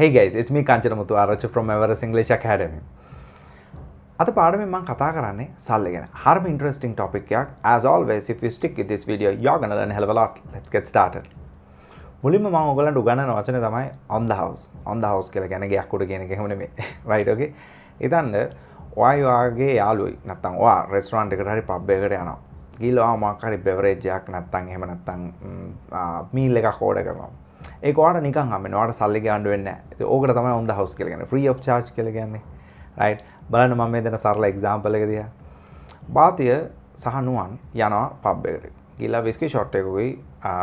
Hey guys, it's me Kanchana Muthu Arachchi from Everest English Academy. අද පාඩමෙන් මම කතා කරන්නේ සල්ලි ගැන. හරිම interesting topic එකක්. As always, if you stick with this video, you're gonna learn a hell of a lot. Let's get started. මුලින්ම මම ඔයගලන්ට උගන්වන වචනේ තමයි on the house. On the house කියලා කියන්නේ ගයක් උඩ කියන එක එහෙම නෙමෙයි. Right, okay? ඉතින් ඔයාගේ යාළුවයි නැත්තම් ඔයා රෙස්ටුරන්ට් එකකට හරි පබ් එකකට යනවා. ගිහලා මොකක් හරි beverage එකක් නැත්තම් එහෙම නැත්තම් meal එකක් order කරනවා. ඒක ඔයාලට නිකන් හම්බෙන්නේ. ඔයාලට සල්ලි ගන්න වෙන්නේ නැහැ. ඒක ඕකට තමයි on the house කියලා කියන්නේ. Free of charge කියලා කියන්නේ. Right? බලන්න මම මේ දෙන සරල example එක දිහා. බාතිය සහ නුවන් යනවා pub එකට. ගිහලා whiskey shot එකකුයි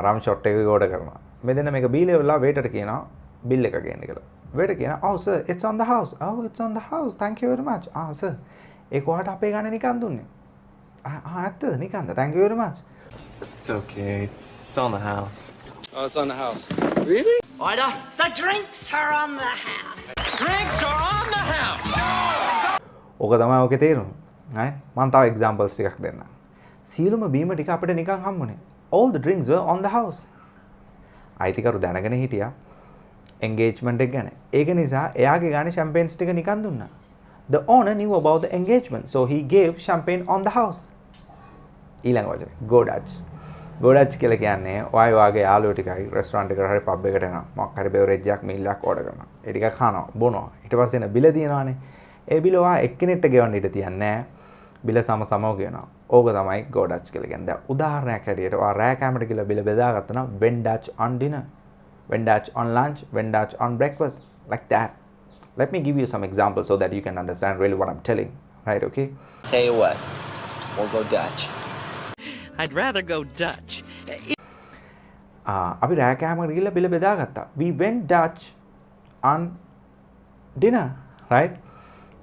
rum shot එකකුයි order කරනවා. මේ දෙන්න මේක බීල වෙලා waiter ට කියනවා bill එක ගේන්න කියලා. waiter කියනවා "Oh sir, it's on the house." "Oh, it's on the house. Thank you very much." "Ah sir, ඒක ඔයාලට අපේ ගානේ නිකන් දුන්නේ." ඇත්තද නිකන්ද? "Thank you very much." It's okay. It's on the house. Oh, it's on the house. Really? Order. The drinks are on the house. Drinks are on the house! ඕක තමයි ඔකේ තේරුම. right? මම තව examples ටිකක් දෙන්නම්. සියලුම බීම ටික අපිට නිකන් හම්බුනේ. All the drinks were on the house. අයිතිකරු දැනගෙන හිටියා engagement එක ගැන. ඒක නිසා එයාගේ ගානේ champagnes ටික නිකන් දුන්නා. The owner knew about the engagement, so he gave champagne on the house. ඊළඟ වචනේ go Dutch. go Dutch කියලා කියන්නේ ඔයාගේ යාළුවෝ ටිකයි රෙස්ටුරන්ට් එකකට හරි පබ් එකට යනවා. මොකක් හරි beverage එකක් meal එකක් order කරනවා. ඒ ටික කනවා, බොනවා. ඊට පස්සේ එන බිල දිනනවානේ. ඒ බිල ඔයා එක්කෙනෙක්ට ගෙවන්න ඉඩ තියන්නේ නැහැ. බිල සමසමව ගෙවනවා. ඕක තමයි go Dutch කියලා කියන්නේ. දැන් උදාහරණයක් හැටියට ඔයා රෑ කැමරට කියලා බිල බෙදාගත්තා නම් when Dutch on dinner, when Dutch on lunch, when Dutch on breakfast, like that. Let me give you some examples so that you can understand really what I'm telling. Right, okay? Tell you what, we'll go Dutch. I'd rather go Dutch. අපි රෑ කෑමකට ගිහලා බිල බෙදාගත්තා. We went Dutch on dinner, right?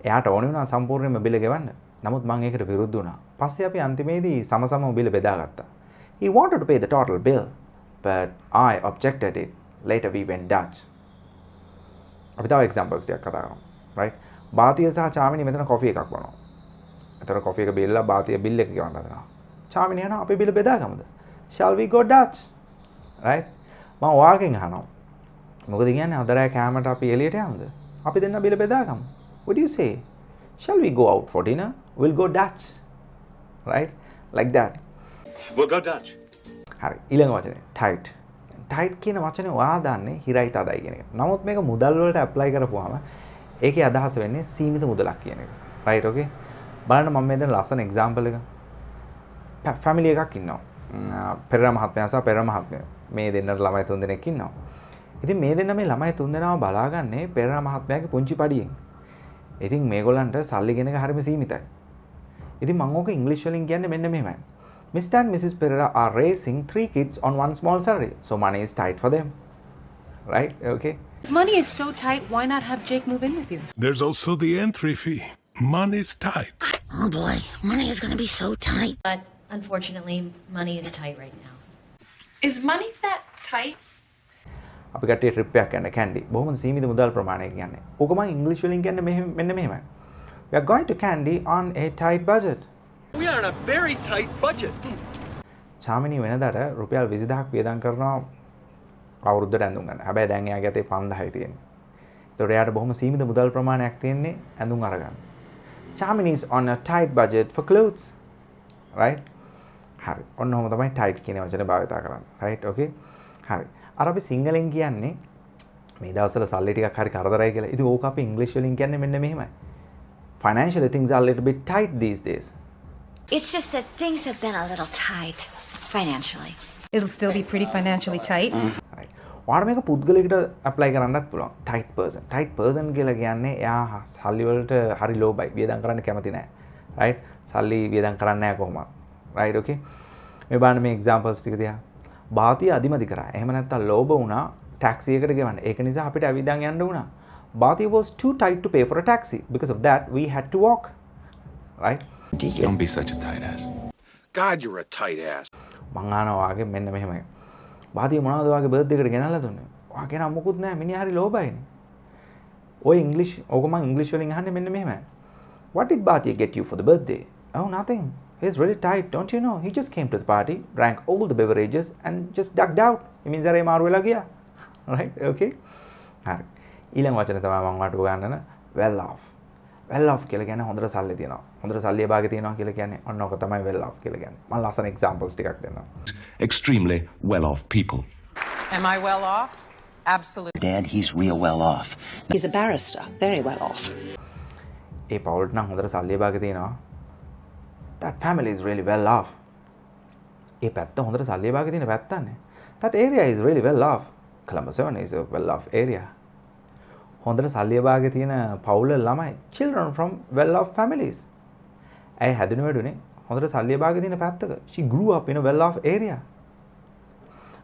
එයාට ඕනේ වුණා සම්පූර්ණයෙන්ම බිල ගෙවන්න. නමුත් මම ඒකට විරුද්ධ වුණා. පස්සේ අපි අන්තිමේදී සමසමව බිල බෙදාගත්තා. He wanted to pay the total bill, but I objected it. Later we went Dutch. අපි තව examples ටිකක් කතා කරමු. right? බාතිය සහ චාමිනී මෙතන coffee එකක් බොනවා. එතකොට coffee එක බිල්ලා බාතිය bill එක ගෙවන්න හදනවා. චාමිනී යනවා අපි බිල බෙදාගමුද? Shall we go Dutch? right? මම ඔයාගෙන් අහනවා. මොකද කියන්නේ අද රෑ කෑමට අපි එළියට යමුද? අපි දෙන්න බිල බෙදාගමු. What do you say? Shall we go out for dinner? We'll go Dutch. Right? Like that. We'll go Dutch. හරි. ඊළඟ වචනේ tight. tight කියන වචනේ ඔයා දන්නේ හිරයි තදයි කියන එක. නමුත් මේක මුදල් වලට apply කරපුවාම ඒකේ අදහස වෙන්නේ සීමිත මුදලක් කියන එක. right, okay? බලන්න මම මේ දෙන ලස්සන example එක. family එකක් ඉන්නවා. පෙරේරා මහත්මයා සහ පෙරේරා මහත්මිය. මේ දෙන්නට ළමයි 3 දෙනෙක් ඉන්නවා. ඉතින් මේ දෙන්න මේ ළමයි 3 දෙනාම බලාගන්නේ පෙරේරා මහත්මයාගේ පුංචි පඩියෙන්. ඉතින් මේගොල්ලන්ට සල්ලි ගෙන එක හරිම සීමිතයි. ඉතින් මම ඕක ඉංග්‍රීසි වලින් කියන්නේ මෙන්න මෙහෙමයි. Mr. and Mrs. Pereira are raising 3 kids on one small salary. So money is tight for them. Right? Okay? If money is so tight, why not have Jake move in with you? There's also the entry fee. Money's tight. Oh boy, money is gonna be so tight. But unfortunately, money is tight right now. Is money that tight? අපි කට්ටිය trip එකක් යන්න කැන්ඩි. බොහොම සීමිත මුදල් ප්‍රමාණයක් කියන්නේ. ඕක මම ඉංග්‍රීසි වලින් කියන්නේ මෙන්න මෙහෙමයි. We are going to Candy on a tight budget. We are on a very tight budget. චාමිනී වෙනදාට රුපියල් 20000ක් වියදම් කරනවා අවුරුද්දට ඇඳුම් ගන්න. හැබැයි දැන් එයාගේ අතේ 5000යි තියෙන්නේ. ඒතකොට එයාට බොහොම සීමිත මුදල් ප්‍රමාණයක් තියෙන්නේ ඇඳුම් අරගන්න. Chamini is on a tight budget for clothes. Right? හරි. ඔන්න ඔහොම තමයි tight කියන වචනේ භාවිතා කරන්නේ. Right? Okay? හරි. අර අපි සිංහලෙන් කියන්නේ මේ දවස්වල සල්ලි ටිකක් හරි කරදරයි කියලා. ඉතින් ඕක අපි ඉංග්‍රීසි වලින් කියන්නේ මෙන්න මෙහෙමයි. Financially things are a little bit tight these days. It's just that things have been a little tight financially. It'll still be pretty financially tight. right. ඔයාලා මේක පුද්ගලයෙකුට apply කරන්නත් පුළුවන්. tight person. tight person කියලා කියන්නේ එයා සල්ලි වලට හරි ලෝභයි. වියදම් කරන්න කැමති නැහැ. right? සල්ලි වියදම් කරන්නේ නැහැ කොහොමද? right, okay? මේ බලන්න මේ examples ටික දිහා. බාතිය අදිමදි කරා. එහෙම නැත්නම් ලෝභ වුණා ටැක්සි එකකට ගෙවන්න. ඒක නිසා අපිට ඇවිදන් යන්න වුණා. Bhatia was too tight to pay for a taxi. Because of that, we had to walk. Right? Don't be such a tight ass. God, you're a tight ass. මං අහනවා වාගේ මෙන්න මෙහෙමයි. බාතිය මොනවද වාගේ බර්ත්ඩේ එකට ගෙනල්ලා දුන්නේ? ඔයා කියන මොකුත් නැහැ. මිනිහා හරි ලෝභයිනේ. ඔය ඉංග්‍රීසි ඕක මං ඉංග්‍රීසි වලින් අහන්නේ මෙන්න මෙහෙමයි. What did Bhatia get you for the birthday? Oh, nothing. He's really tight, don't you know? He just came to the party, drank all the beverages and just ducked out. It means that මාරු වෙලා ගියා. Right? Okay? හරි. ඊළඟ වචනේ තමයි මම ඔයාලට උගන්වන well off. well off කියලා කියන්නේ හොඳට සල්ලි තියනවා. හොඳට සල්ලි භාගෙ තියනවා කියලා කියන්නේ ඔන්න ඔක තමයි well off කියලා කියන්නේ. මම ලස්සන examples ටිකක් දෙන්නම්. Extremely well off people. Am I well off? Absolutely. Dad, he's real well off. He's a barrister, very well off. ඒ පවුලට නම් හොඳට සල්ලි භාගෙ තියනවා. That family is really well off. ඒ පැත්ත හොඳට සල්ලි භාගෙ තියෙන පැත්තන්නේ. That area is really well off. Columbus 7 is a well off area. හොඳට සල්ලි භාගෙ තියෙන පවුල ළමයි children from well off families. ඇයි හැදුනේ වැඩුනේ හොඳට සල්ලි භාගෙ තියෙන පැත්තක. She grew up in a well off area.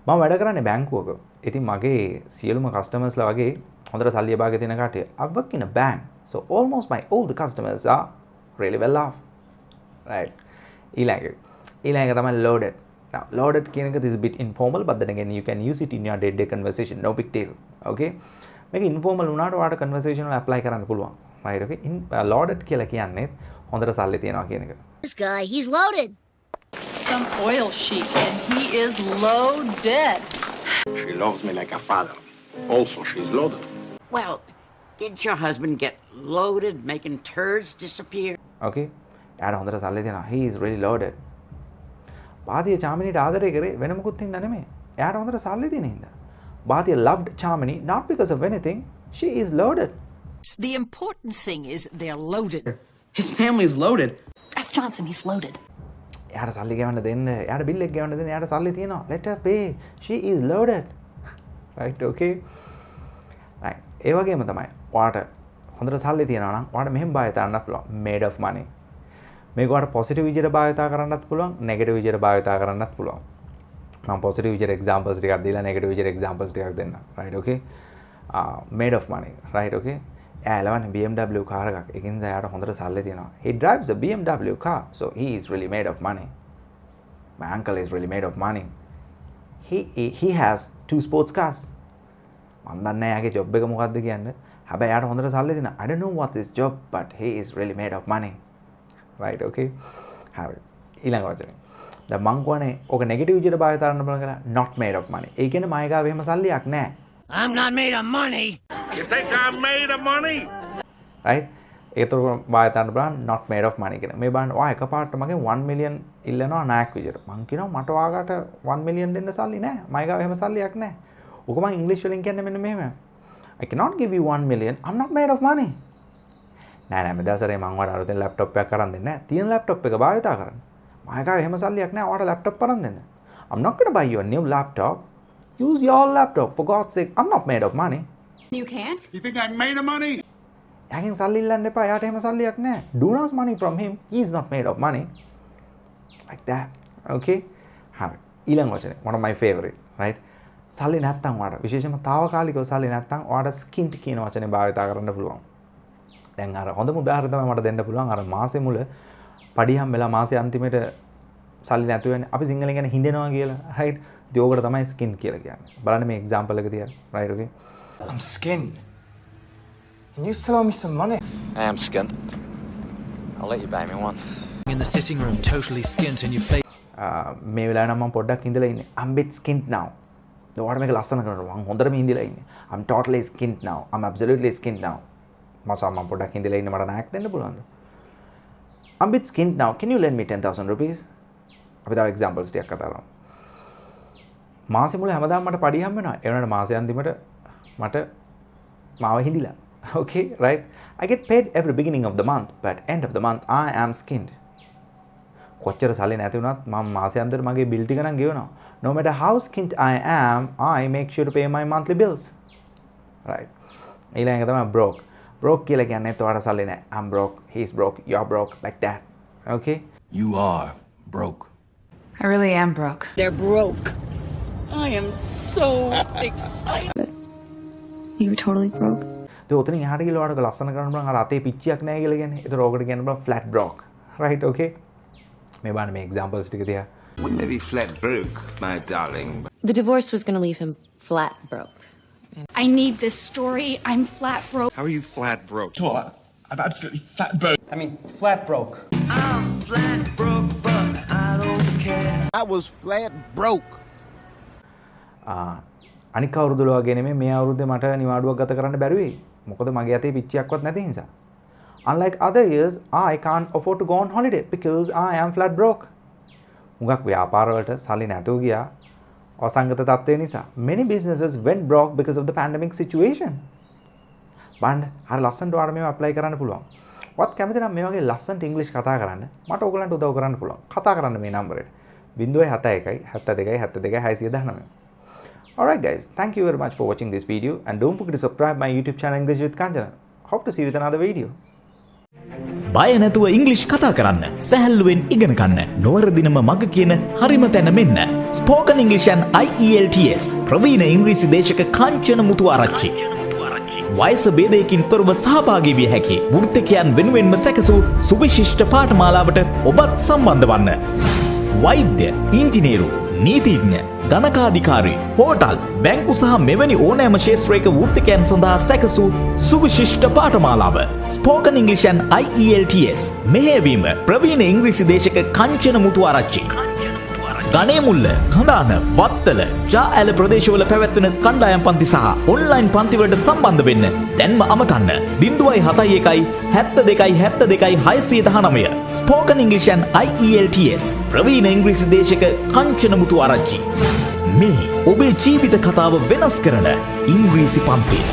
මම වැඩ කරන්නේ බැංකුවක. ඉතින් මගේ සියලුම කස්ටමර්ස්ලා වගේ හොඳට සල්ලි භාගෙ තියෙන කට්ටිය. I work in a bank. So almost my all the customers are really well off. Right. ඊළඟ තමයි loaded. Now loaded කියන එක is a bit informal, but then again you can use it in your day-to-day conversation. No big deal. Okay. මේක informal වුණාට ඔයාලට conversation වල apply කරන්න පුළුවන්. Right. Okay. Loaded කියලා කියන්නේ හොඳට සල්ලි තියනවා කියන එක. This guy, he's loaded. Some oil sheik, and he is loaded. She loves me like a father. Also, she's loaded. Well, did your husband get loaded making turds disappear? Okay. එයාට හොඳට සල්ලි තියනවා. He is really loaded. බාතිය චාමිනීට ආදරය කරේ වෙන මොකුත් හින්දා නෙමෙයි. එයාට හොඳට සල්ලි තියෙන හින්දා. බාතිය loved Chamini not because of anything. She is loaded. The important thing is they're loaded. His family's loaded. That's Johnson, he's loaded. එයාට සල්ලි ගෙවන්න දෙන්න. එයාට බිල් එක ගෙවන්න දෙන්න. එයාට සල්ලි තියෙනවා. Let her pay. She is loaded. Right, okay? Right. ඒ වගේම තමයි. ඔයාට හොඳට සල්ලි තියෙනවා නම් ඔයාට මෙහෙම භාවිත කරන්න පුළුවන්. Made of money. මේක ඔයාලට පොසිටිව් විදිහට භාවිතා කරන්නත් පුළුවන් නෙගටිව් විදිහට භාවිතා කරන්නත් පුළුවන් මම පොසිටිව් විදිහට එක්සැම්පල්ස් ටිකක් දීලා නෙගටිව් විදිහට එක්සැම්පල්ස් ටිකක් දෙන්නම් right okay made of money right okay එයා එලවන්නේ BMW කාර් එකක් ඒකින්ද එයාට හොඳට සල්ලි තියෙනවා he drives a BMW car so he is really made of money my uncle is really made of money he has 2 sports cars මම දන්නේ එයාගේ ජොබ් එක මොකක්ද කියන්නේ හැබැයි එයාට හොඳට සල්ලි තියෙනවා I don't know what his job but he is really made of money right okay හරි ඊළඟ වචනේ දැන් මං කියන්නේ ඔක නෙගටිව් විදිහට භාවිත කරන්න බලන කියලා not made of money ඒ කියන්නේ මම ගාව එහෙම සල්ලියක් නැහැ I'm not made of money. You think I'm made of money? right ඒතර භාවිත කරන්න බලන්න not made of money කියන මේ බලන්න ඔයා එකපාරට මගෙන් 1 million ඉල්ලනවා නායක විදිහට මං කියනවා මට ඔයාලට 1 million දෙන්න සල්ලි නැහැ මම ගාව එහෙම සල්ලියක් නැහැ ඔක මං ඉංග්‍රීසි වලින් කියන්නේ මෙන්න මෙහෙම I cannot give you 1 million I'm not made of money නෑ නෑ මෙදාසරේ මම ඔයාලට අලුතෙන් ලැප්ටොප් එකක් අරන් දෙන්නේ නැහැ. තියෙන ලැප්ටොප් එක භාවිතා කරන්න. මම ගාව එහෙම සල්ලියක් නැහැ ඔයාලට ලැප්ටොප් අරන් දෙන්න. I'm not going to buy you a new laptop. Use your laptop for God's sake. I'm not made of money. You can't? You think I'm made of money? එයාගෙන් සල්ලි ඉල්ලන්න එපා. එයාට එහෙම සල්ලියක් නැහැ. Do not money from him. He is not made of money. Like that. Okay? හරි. ඊළඟ වචනේ one of my favorite, right? සල්ලි නැත්තම් ඔයාලට විශේෂයෙන්ම తాවකාලිකව සල්ලි නැත්තම් ඔයාලට skint කියන වචනේ භාවිතා කරන්න පුළුවන්. දැන් අර හොඳම උදාහරණ තමයි මට දෙන්න පුළුවන් අර මාසෙ මුල පඩියම් වෙලා මාසෙ අන්තිමේට සල්ලි නැතු වෙන්නේ අපි සිංහලෙන් කියන්නේ හින්දෙනවා කියලා right ඉතින් ඕකට තමයි ස්කින් කියලා කියන්නේ බලන්න මේ එක්සැම්පල් එක තියලා right okay I'm skinned. And you still owe me some money. I am skint. I'll let you buy me one. In the sitting room, totally skint and you face. මේ වෙලාවේ නම් මම පොඩ්ඩක් ඉඳලා ඉන්නේ. I'm bit skint now. ඔයාලට මේක ලස්සන කරනවා. මම හොඳටම ඉඳලා ඉන්නේ. I'm totally skint now. I'm absolutely skint now. මම පොඩ්ඩක් ඉඳලා ඉන්න මට නායක දෙන්න පුළුවන්ද? I'm bit skint now. Can you lend me 10,000 rupees? අපි තව examples ටිකක් කතා කරමු. මාසෙ මුල හැමදාම මට පඩි හම්බ වෙනවා. ඒ වුණාට මාසෙ අන්තිමට මට මාව හිඳිලා. Okay, right? I get paid every beginning of the month, but end of the month I am skinned. කොච්චර සල්ලි නැති වුණත් මම මාසෙ අන්තිමට මගේ බිල් ටික නම් ගෙවනවා. No matter how skint I am, I make sure to pay my monthly bills. Right. ඊළඟ එක තමයි broke. Broke කියලා කියන්නේ ඔයාලට සල්ලි නැහැ. I'm broke, he's broke, you're broke, like that. Okay? You are broke. I really am broke. They're broke. I am so excited. You're totally broke. ඒ උතනින් එහාට ගිහලා ඔයාලට ලස්සන කරන්න බලන් අර අතේ පිච්චියක් නැහැ කියලා කියන්නේ. ඒතර ඕකට කියන්න බෑ flat broke. Right, okay? මේ බලන්න මේ examples ටික තියා. Wouldn't they be flat broke, my darling? The divorce was going to leave him flat broke. I need this story. I'm flat broke. How are you flat broke? I'm absolutely flat broke. I mean, flat broke. I'm flat broke, but I don't care. I was flat broke. අනික අවුරුදු වගේ නෙමෙයි මේ අවුරුද්දේ මට නිවාඩුවක් ගත කරන්න බැරි වෙයි. මොකද මගේ අතේ පිච්චියක්වත් නැති නිසා. Unlike other years, I can't afford to go on holiday because I am flat broke. මුගක් ව්‍යාපාර වලට සල්ලි නැතුව ගියා අසංගත තත්ත්වය නිසා. Many businesses went broke because of the pandemic situation. බණ්ඩ හරි ලස්සනට ඔයාලට මේව apply කරන්න පුළුවන්. ඔයත් කැමති නම් මේ වගේ ලස්සනට ඉංග්‍රීසි කතා කරන්න මට ඔයගලන්ට උදව් කරන්න පුළුවන්. කතා කරන්න මේ නම්බරෙට 071 72 72 619. Alright guys, thank you very much for watching this video and don't forget to subscribe my YouTube channel English with Kanjana. Hope to see you with another video. බය නැතුව ඉංග්‍රීසි කතා කරන්න සැහැල්ලුවෙන් ඉගෙන ගන්න නොවරදිනම මග කියන හරිම තැන මෙන්න Spoken English and IELTS ප්‍රවීණ ඉංග්‍රීසි දේශක කාංචන මුතුආරච්චි වයස භේදයකින් තොරව සහභාගී විය හැකි වෘත්තිකයන් වෙනුවෙන්ම සැකසූ සුවිශිෂ්ට පාඨමාලාවට ඔබත් සම්බන්ධ වන්න. වෛද්‍ය, ඉංජිනේරු, නීතිඥ, ධනකාධිකාරී, හෝටල්, බැංකු සහ මෙවැනි ඕනෑම ක්ෂේත්‍රයක වෘත්තිකයන් සඳහා සැකසූ සුවිශිෂ්ට පාඨමාලාව Spoken English and IELTS මෙහෙයවීම ප්‍රවීණ ඉංග්‍රීසි දේශක කාංචන මුතුආරච්චි. ගණේමුල්ල, කඳාන, වත්තල, ජාඇල ප්‍රදේශවල පැවැත්වෙන කණ්ඩායම් පන්ති සහ ඔන්ලයින් පන්තිවලට සම්බන්ධ වෙන්න දැන්ම අමතන්න 071 72 72 619 Spoken English and IELTS ප්‍රවීණ ඉංග්‍රීසි දේශක කාංචන මුතුආරච්චි. මේ ඔබේ ජීවිත කතාව වෙනස් කරන ඉංග්‍රීසි පන්තිය.